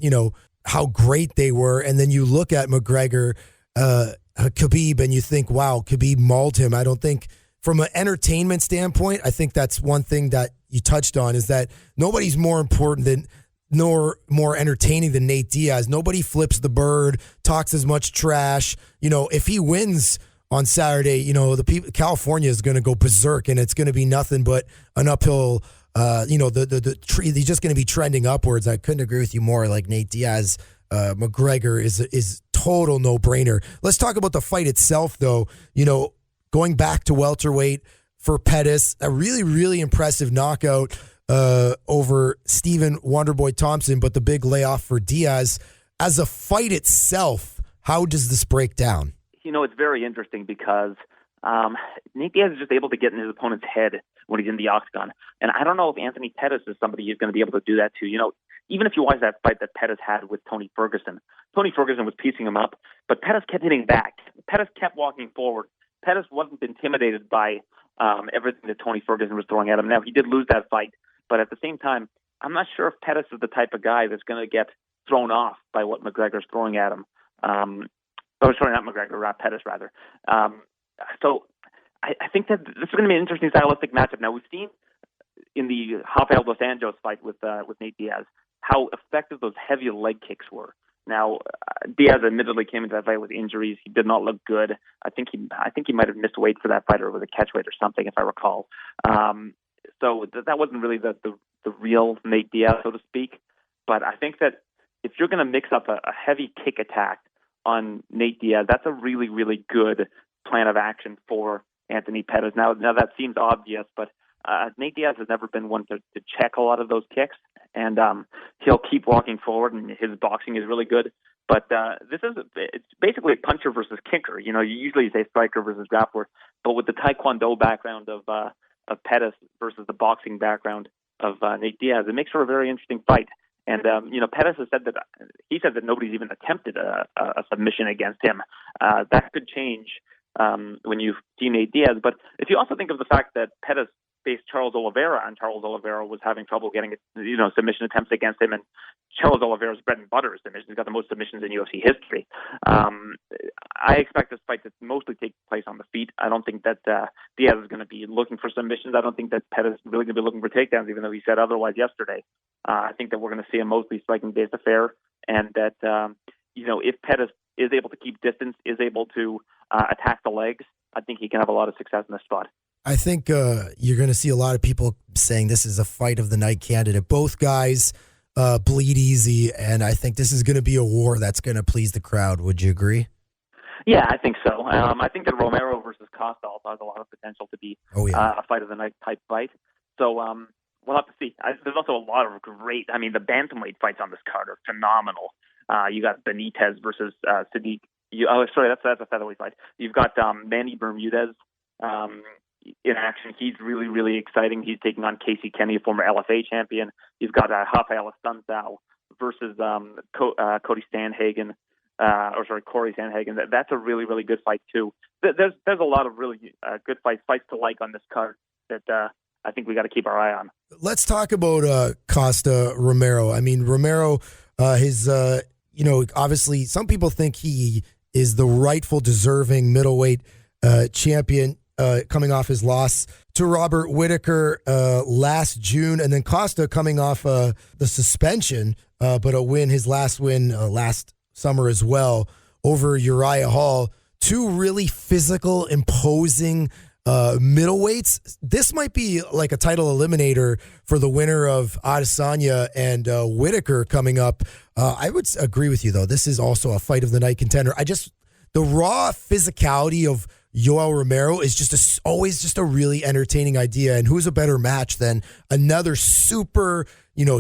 how great they were, and then you look at McGregor, Khabib, and you think, wow, Khabib mauled him. I don't think, from an entertainment standpoint, I think that's one thing that you touched on, is that nobody's more important than, nor more entertaining than Nate Diaz. Nobody flips the bird, talks as much trash. If he wins on Saturday, the people, California is going to go berserk, and it's going to be nothing but an uphill. The tree. He's just going to be trending upwards. I couldn't agree with you more. Like Nate Diaz, McGregor is total no brainer. Let's talk about the fight itself, though. Going back to welterweight for Pettis, a really, really impressive knockout over Stephen Wonderboy Thompson, but the big layoff for Diaz. As a fight itself, how does this break down? It's very interesting because Nate Diaz is just able to get in his opponent's head when he's in the octagon. And I don't know if Anthony Pettis is somebody who's going to be able to do that too. Even if you watch that fight that Pettis had with Tony Ferguson was piecing him up, but Pettis kept hitting back. Pettis kept walking forward. Pettis wasn't intimidated by everything that Tony Ferguson was throwing at him. Now, he did lose that fight, but at the same time, I'm not sure if Pettis is the type of guy that's going to get thrown off by what McGregor's throwing at him. Not McGregor, Pettis, rather. So I think that this is going to be an interesting stylistic matchup. Now, we've seen in the Rafael Dos Anjos fight with Nate Diaz how effective those heavy leg kicks were. Now, Diaz admittedly came into that fight with injuries. He did not look good. I think he might have missed weight for that fight, or was a catch weight or something, if I recall. So that wasn't really the real Nate Diaz, so to speak. But I think that if you're going to mix up a heavy kick attack on Nate Diaz, that's a really, really good plan of action for Anthony Pettis. Now that seems obvious, but Nate Diaz has never been one to check a lot of those kicks, and he'll keep walking forward, and his boxing is really good. But it's basically puncher versus kicker. You usually say striker versus grappler, but with the Taekwondo background of Pettis versus the boxing background of Nate Diaz, it makes for a very interesting fight. And Pettis has said that nobody's even attempted a submission against him. That could change when you see Nate Diaz. But if you also think of the fact that Pettis faced Charles Oliveira, and Charles Oliveira was having trouble getting submission attempts against him, and Charles Oliveira's bread and butter is submission. He's got the most submissions in UFC history. I expect this fight to mostly take place on the feet. I don't think that Diaz is going to be looking for submissions. I don't think that Pettis is really going to be looking for takedowns, even though he said otherwise yesterday. I think that we're going to see a mostly striking-based affair, and that if Pettis is able to keep distance, is able to attack the legs, I think he can have a lot of success in this spot. I think you're going to see a lot of people saying this is a fight of the night candidate. Both guys bleed easy, and I think this is going to be a war that's going to please the crowd. Would you agree? Yeah, I think so. I think that Romero versus Costa also has a lot of potential to be a fight of the night type fight. So we'll have to see. There's also a lot of great, the bantamweight fights on this card are phenomenal. You got Benitez versus Sadiq. That's a featherweight fight. You've got Manny Bermudez in action. He's really, really exciting. He's taking on Casey Kenny, a former LFA champion. You've got Rafael Assunção versus Corey Sandhagen. Corey Sandhagen. That's a really, really good fight too. There's a lot of really good fights to like on this card that I think we got to keep our eye on. Let's talk about Costa Romero. Romero, obviously some people think he is the rightful deserving middleweight champion, coming off his loss to Robert Whittaker last June, and then Costa coming off the suspension, but his last win last summer as well over Uriah Hall. Two really physical, imposing middleweights. This might be like a title eliminator for the winner of Adesanya and Whittaker coming up. I would agree with you, though. This is also a fight of the night contender. The raw physicality of Yoel Romero is always just a really entertaining idea. And who's a better match than another super,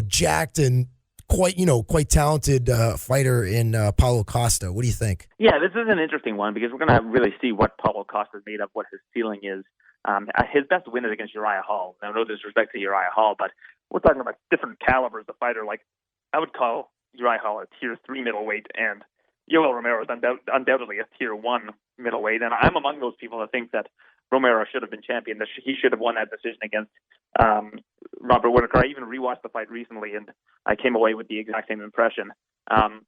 jacked and quite talented fighter in Paulo Costa? What do you think? Yeah, this is an interesting one because we're going to really see what Paulo Costa is made of, what his ceiling is. His best win is against Uriah Hall. Now, no disrespect to Uriah Hall, but we're talking about different calibers of fighter. Like, I would call Uriah Hall a tier 3 middleweight, and Yoel Romero is undoubtedly a tier 1 middleweight. And I'm among those people that think that Romero should have been champion. That he should have won that decision against Robert Whittaker. I even rewatched the fight recently, and I came away with the exact same impression. And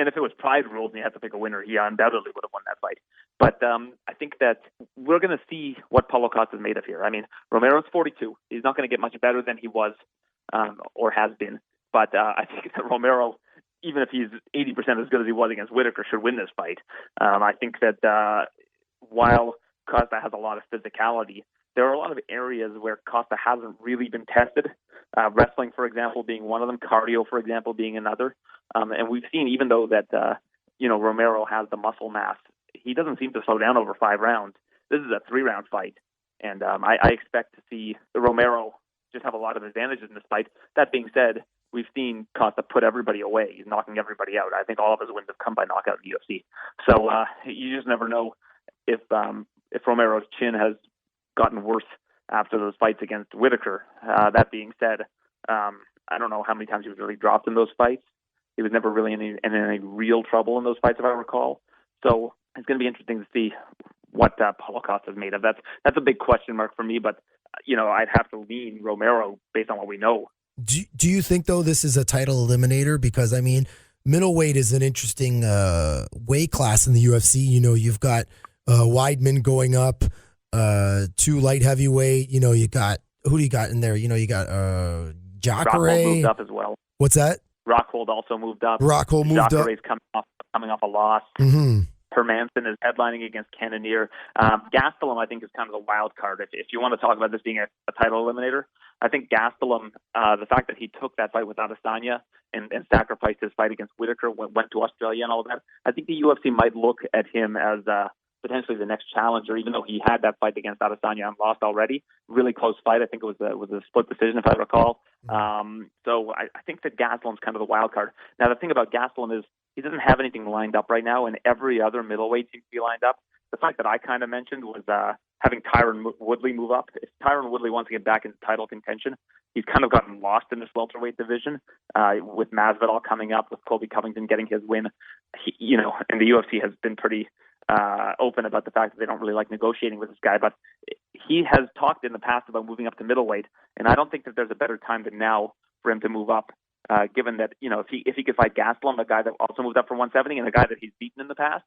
if it was pride rules and you had to pick a winner, he undoubtedly would have won that fight. But I think that we're going to see what Paulo Costa is made of here. I mean, Romero's 42. He's not going to get much better than he was or has been. But I think that Romero, even if he's 80% as good as he was against Whittaker, should win this fight. I think that while Costa has a lot of physicality, there are a lot of areas where Costa hasn't really been tested. Wrestling, for example, being one of them. Cardio, for example, being another. And we've seen, even though that Romero has the muscle mass, he doesn't seem to slow down over 5 rounds. This is a 3-round fight, and I expect to see Romero just have a lot of advantages in this fight. That being said, we've seen Costa put everybody away. He's knocking everybody out. I think all of his wins have come by knockout in the UFC. So you just never know if Romero's chin has gotten worse after those fights against Whittaker. That being said, I don't know how many times he was really dropped in those fights. He was never really in any real trouble in those fights, if I recall. So it's going to be interesting to see what Paulo Costa is made of. That's a big question mark for me, but I'd have to lean Romero based on what we know. Do you think, though, this is a title eliminator? Because, I mean, middleweight is an interesting weight class in the UFC. You've got Weidman going up, 2 light heavyweight. You got, who do you got in there? You got Jacare. Rockhold moved up as well. What's that? Rockhold also moved up. Rockhold moved Jacare's up. coming off a loss. Mm-hmm. Hermanson is headlining against Cannonier. Gastelum, I think, is kind of the wild card. If you want to talk about this being a title eliminator, I think Gastelum, the fact that he took that fight with Adesanya and sacrificed his fight against Whittaker, went to Australia and all of that, I think the UFC might look at him as potentially the next challenger, even though he had that fight against Adesanya and lost already. Really close fight. I think it was a split decision, if I recall. So I think that Gastelum's kind of the wild card. Now, the thing about Gastelum is he doesn't have anything lined up right now, and every other middleweight seems to be lined up. The fact that I kind of mentioned was having Tyron Woodley move up. If Tyron Woodley wants to get back into title contention, he's kind of gotten lost in this welterweight division with Masvidal coming up, with Colby Covington getting his win. And the UFC has been pretty open about the fact that they don't really like negotiating with this guy, but he has talked in the past about moving up to middleweight, and I don't think that there's a better time than now for him to move up, given that, if he could fight Gastelum, a guy that also moved up from 170, and a guy that he's beaten in the past,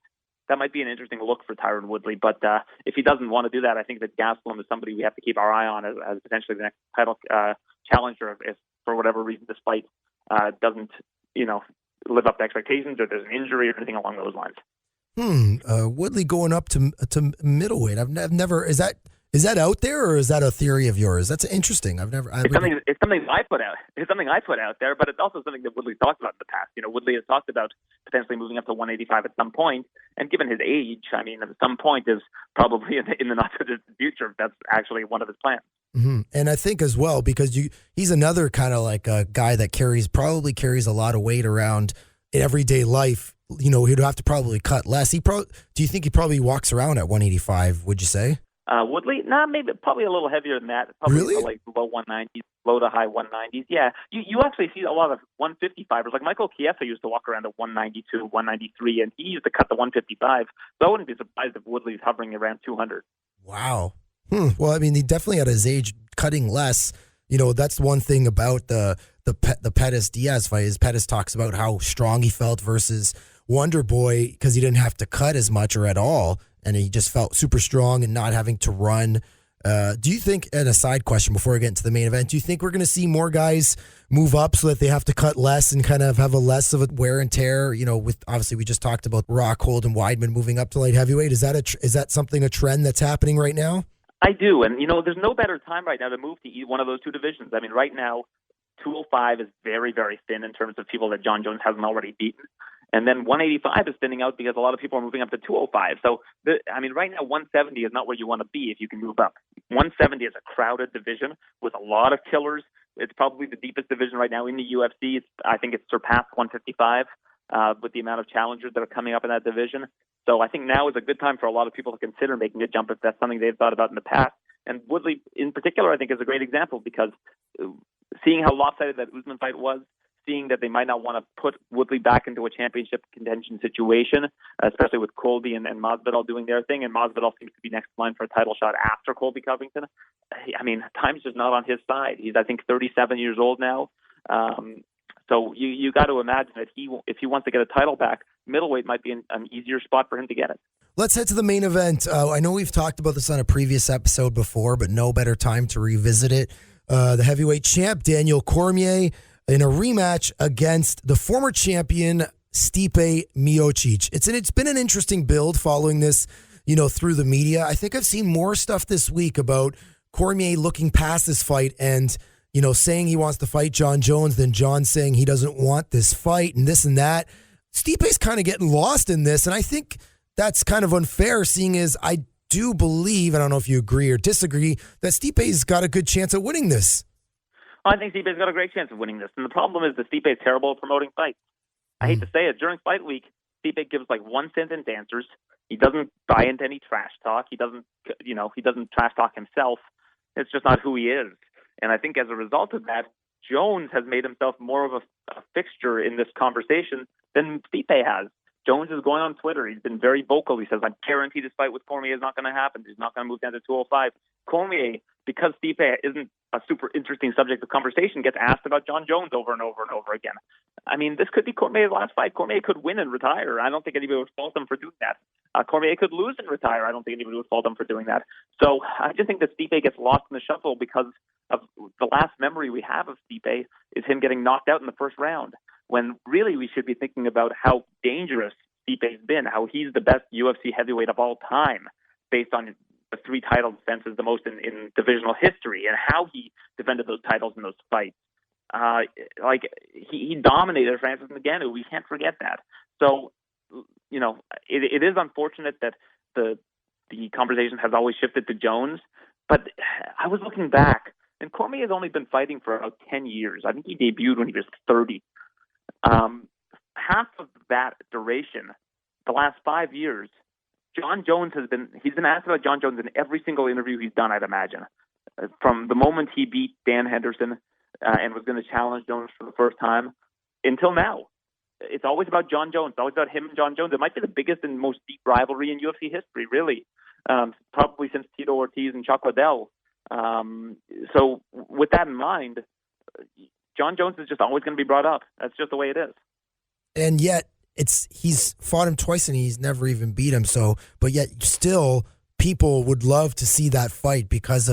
that might be an interesting look for Tyron Woodley. But if he doesn't want to do that, I think that Gastelum is somebody we have to keep our eye on as potentially the next title challenger if for whatever reason this fight doesn't, live up to expectations, or there's an injury or anything along those lines. Woodley going up to middleweight. I've never. Is that out there, or is that a theory of yours? That's interesting. It's something I put out. It's something I put out there, but it's also something that Woodley's talked about in the past. Woodley has talked about potentially moving up to 185 at some point, and given his age, I mean, at some point is probably in the not so distant future. That's actually one of his plans. Mm-hmm. And I think as well, because he's another kind of like a guy that probably carries a lot of weight around in everyday life. He'd have to probably cut less. Do you think he probably walks around at 185? Would you say? Woodley? Maybe probably a little heavier than that. Probably really? Like low 190s, low to high 190s. Yeah, you actually see a lot of 155ers. Like Michael Chiesa used to walk around at 192, 193, and he used to cut the 155. So I wouldn't be surprised if Woodley's hovering around 200. Wow. Well, I mean, he definitely at his age cutting less. That's one thing about the Pettis Diaz fight is Pettis talks about how strong he felt versus Wonder Boy because he didn't have to cut as much or at all, and he just felt super strong and not having to run. Do you think, and a side question before we get into the main event, do you think we're going to see more guys move up so that they have to cut less and kind of have a less of a wear and tear? With obviously we just talked about Rockhold and Weidman moving up to light heavyweight. Is that a trend that's happening right now? I do, and there's no better time right now to move to one of those two divisions. I mean, right now, 205 is very, very thin in terms of people that John Jones hasn't already beaten. And then 185 is thinning out because a lot of people are moving up to 205. So, right now 170 is not where you want to be if you can move up. 170 is a crowded division with a lot of killers. It's probably the deepest division right now in the UFC. I think it's surpassed 155 with the amount of challengers that are coming up in that division. So I think now is a good time for a lot of people to consider making a jump if that's something they've thought about in the past. And Woodley, in particular, I think is a great example because seeing how lopsided that Usman fight was, seeing that they might not want to put Woodley back into a championship contention situation, especially with Colby and Masvidal doing their thing, and Masvidal seems to be next in line for a title shot after Colby Covington. Time's just not on his side. He's, I think, 37 years old now. So you got to imagine that if he wants to get a title back, middleweight might be an easier spot for him to get it. Let's head to the main event. I know we've talked about this on a previous episode before, but no better time to revisit it. The heavyweight champ, Daniel Cormier, in a rematch against the former champion, Stipe Miocic. It's been an interesting build following this, through the media. I think I've seen more stuff this week about Cormier looking past this fight and saying he wants to fight John Jones, then John saying he doesn't want this fight and this and that. Stipe's kind of getting lost in this, and I think that's kind of unfair, seeing as I do believe, I don't know if you agree or disagree, that Stipe's got a good chance of winning this. I think Stipe's got a great chance of winning this, and the problem is that Stipe is terrible at promoting fights. I hate to say it, during fight week, Stipe gives like one-sentence answers. He doesn't buy into any trash talk. He doesn't trash talk himself. It's just not who he is. And I think as a result of that, Jones has made himself more of a fixture in this conversation than Stipe has. Jones is going on Twitter. He's been very vocal. He says, I guarantee this fight with Cormier is not going to happen. He's not going to move down to 205. Cormier, because Stipe isn't a super interesting subject of conversation, gets asked about John Jones over and over and over again. This could be Cormier's last fight. Cormier could win and retire. I don't think anybody would fault him for doing that. Cormier could lose and retire. I don't think anybody would fault him for doing that. So I just think that Stipe gets lost in the shuffle because of the last memory we have of Stipe is him getting knocked out in the first round, when really we should be thinking about how dangerous Stipe's been, how he's the best UFC heavyweight of all time based on the 3 title defenses, the most in divisional history, and how he defended those titles in those fights. He dominated Francis Ngannou. We can't forget that. So, it is unfortunate that the conversation has always shifted to Jones, but I was looking back, and Cormier has only been fighting for about 10 years. I think he debuted when he was 30. Half of that duration, the last 5 years, John Jones he's been asked about John Jones in every single interview he's done, I'd imagine. From the moment he beat Dan Henderson and was going to challenge Jones for the first time until now. It's always about John Jones. It's always about him and John Jones. It might be the biggest and most deep rivalry in UFC history, really. Probably since Tito Ortiz and Chuck Liddell. So with that in mind, John Jones is just always going to be brought up. That's just the way it is. And yet, he's fought him twice and he's never even beat him. But yet still, people would love to see that fight because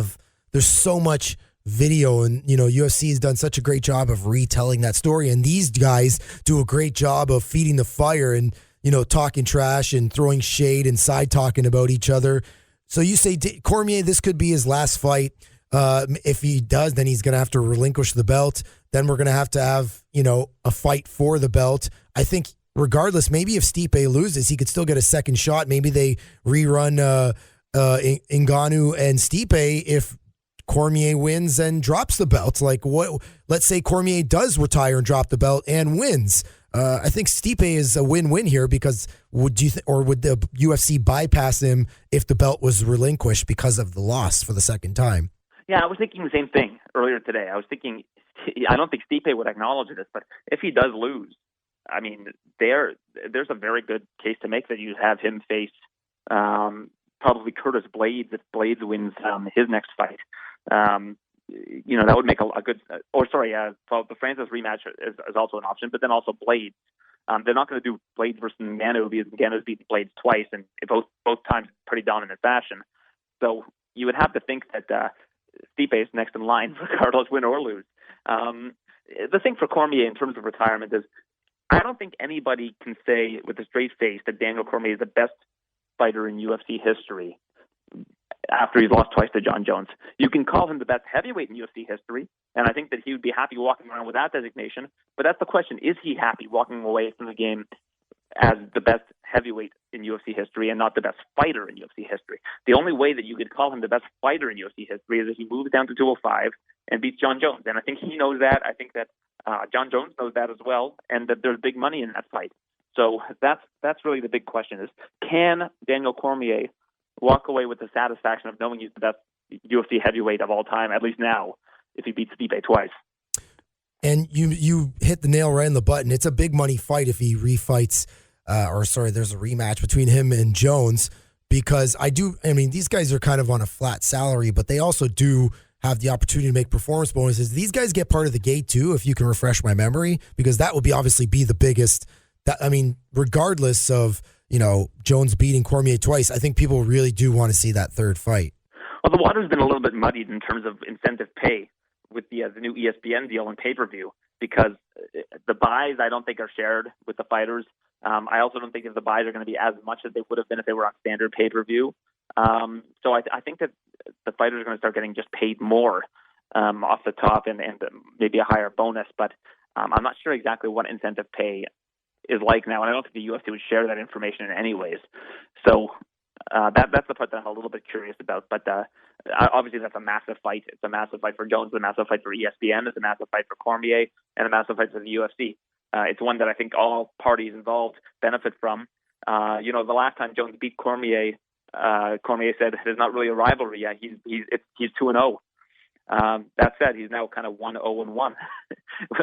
there's so much video, and UFC has done such a great job of retelling that story, and these guys do a great job of feeding the fire and talking trash and throwing shade and side talking about each other. So you say Cormier, this could be his last fight. If he does, then he's going to have to relinquish the belt. Then we're going to have a fight for the belt. I think regardless, maybe if Stipe loses, he could still get a second shot. Maybe they rerun Ngannou and Stipe if Cormier wins and drops the belt. Let's say Cormier does retire and drop the belt and wins. I think Stipe is a win-win here because would the UFC bypass him if the belt was relinquished because of the loss for the second time? Yeah, I was thinking the same thing earlier today. I was thinking, I don't think Stipe would acknowledge this, but if he does lose, there's a very good case to make that you have him face probably Curtis Blades if Blades wins his next fight. That would make a good. The Francis rematch is also an option, but then also Blades. They're not going to do Blades versus Ngannou because Ngannou's beaten Blades twice, and both times pretty dominant fashion. So you would have to think that Stipe is next in line, regardless, win or lose. The thing for Cormier in terms of retirement is, I don't think anybody can say with a straight face that Daniel Cormier is the best fighter in UFC history after he's lost twice to John Jones. You can call him the best heavyweight in UFC history, and I think that he would be happy walking around with that designation. But that's the question. Is he happy walking away from the game as the best heavyweight in UFC history and not the best fighter in UFC history. The only way that you could call him the best fighter in UFC history is if he moves down to 205 and beats John Jones. And I think he knows that. I think that John Jones knows that as well, and that there's big money in that fight. So that's really the big question: is can Daniel Cormier walk away with the satisfaction of knowing he's the best UFC heavyweight of all time, at least now, if he beats Stipe twice? And you hit the nail right on the button. It's a big money fight if he refights, there's a rematch between him and Jones, because these guys are kind of on a flat salary, but they also do have the opportunity to make performance bonuses. These guys get part of the gate too, if you can refresh my memory, because that would obviously be the biggest. Regardless of, Jones beating Cormier twice, I think people really do want to see that third fight. Well, the water's been a little bit muddied in terms of incentive pay with the new ESPN deal and pay-per-view, because the buys I don't think are shared with the fighters. I also don't think that the buys are going to be as much as they would have been if they were on standard pay-per-view. So I think that the fighters are going to start getting just paid more off the top and maybe a higher bonus, but I'm not sure exactly what incentive pay is like now, and I don't think the UFC would share that information in any ways. So that's the part that I'm a little bit curious about. But obviously, that's a massive fight. It's a massive fight for Jones, a massive fight for ESPN, it's a massive fight for Cormier, and a massive fight for the UFC. It's one that I think all parties involved benefit from. The last time Jones beat Cormier, Cormier said there's not really a rivalry yet. He's 2-0. That said, he's now kind of 1-0-1.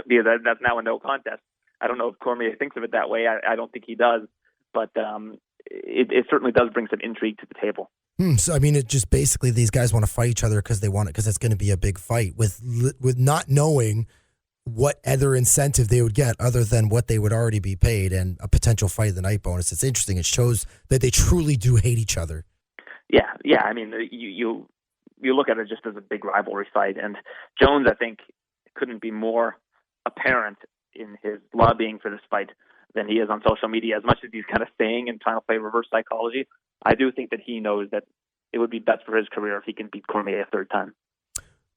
That's now a no contest. I don't know if Cormier thinks of it that way. I don't think he does, but it certainly does bring some intrigue to the table. So it just basically these guys want to fight each other because they want it, because it's going to be a big fight with not knowing what other incentive they would get other than what they would already be paid and a potential fight of the night bonus. It's interesting. It shows that they truly do hate each other. Yeah. You look at it just as a big rivalry fight, and Jones, I think, couldn't be more apparent in his lobbying for this fight than he is on social media. As much as he's kind of saying and trying to play reverse psychology, I do think that he knows that it would be best for his career if he can beat Cormier a third time.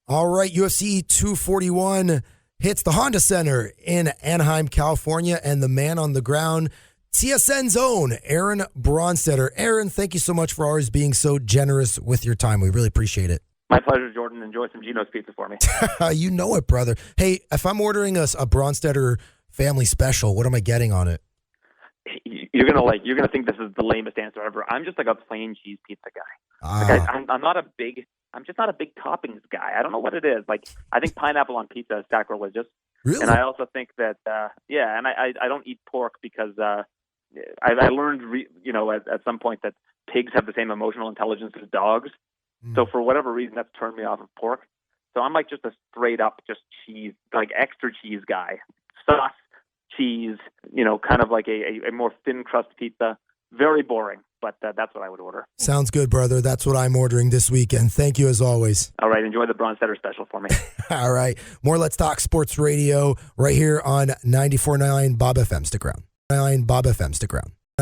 All right, UFC 241 hits the Honda Center in Anaheim, California, and the man on the ground, TSN's own Aaron Bronsteter. Aaron, thank you so much for always being so generous with your time. We really appreciate it. My pleasure, Jordan. Enjoy some Gino's Pizza for me. You know it, brother. Hey, if I'm ordering a Bronsteter family special, what am I getting on it? You're gonna think this is the lamest answer ever. I'm just like a plain cheese pizza guy. I'm just not a big toppings guy. I don't know what it is. Like, I think pineapple on pizza is sacrilegious. Really? And I also think that and I don't eat pork because I learned at some point that pigs have the same emotional intelligence as dogs. So for whatever reason, that's turned me off of pork. So I'm like just a straight up just cheese, like extra cheese guy. Sauce, cheese, kind of like a more thin crust pizza. Very boring, but that's what I would order. Sounds good, brother. That's what I'm ordering this weekend. Thank you as always. All right. Enjoy the Bronsteter special for me. All right. More Let's Talk Sports Radio right here on 94.9 Bob FM. Stick around. 9 Bob FM. Stick around.